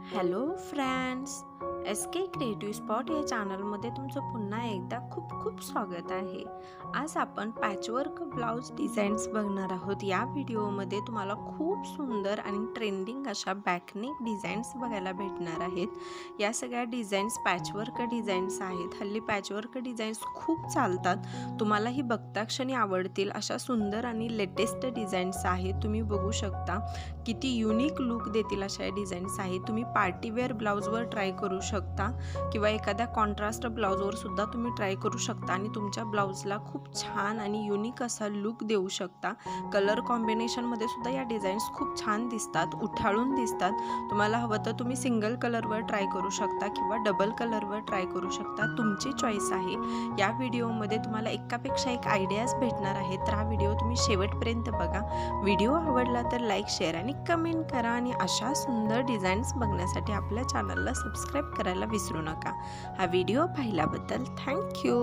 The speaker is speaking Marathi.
हॅलो फ्रेंड्स, एस के क्रिएटिव्ह स्पॉट या चॅनलमध्ये तुमचं पुन्हा एकदा खूप खूप स्वागत आहे। आज आपण पॅचवर्क ब्लाउज डिझाईन्स बघणार आहोत। या व्हिडिओमध्ये तुम्हाला खूप सुंदर आणि ट्रेंडिंग अशा बॅकनेक डिझाईन्स बघायला भेटणार आहेत। या सगळ्या डिझाईन्स पॅचवर्क डिझाईन्स आहेत। हल्ली पॅचवर्क डिझाईन्स खूप चालतात, तुम्हालाही बघता क्षणी आवडतील अशा सुंदर आणि लेटेस्ट डिझाईन्स आहेत। तुम्ही बघू शकता किती युनिक लुक देतील अशा डिझाईन्स आहेत। तुम्ही पार्टीवेअर ब्लाउजवर ट्राय करू शकता किंवा एखाद्या कॉन्ट्रास्ट ब्लाउजवर सुद्धा तुम्ही ट्राय करू शकता आणि तुमच्या ब्लाउजला खूप छान आणि युनिक असा लुक देऊ शकता। कलर कॉम्बिनेशनमध्ये सुद्धा या डिझाईन्स खूप छान दिसतात, उठाळून दिसतात। तुम्हाला हवं तर तुम्ही सिंगल कलरवर ट्राय करू शकता किंवा डबल कलरवर ट्राय करू शकता, तुमची चॉईस आहे। या व्हिडिओमध्ये तुम्हाला एकापेक्षा एक आयडियाज भेटणार आहेत, तर हा व्हिडिओ तुम्ही शेवटपर्यंत बघा। व्हिडिओ आवडला तर लाईक, शेअर आणि कमेंट करा आणि अशा सुंदर डिझाईन्स बघण्यासाठी आपल्या चॅनलला सबस्क्राईब करायला विसरू नका। हा व्हिडिओ पाहिल्याबद्दल थँक्यू।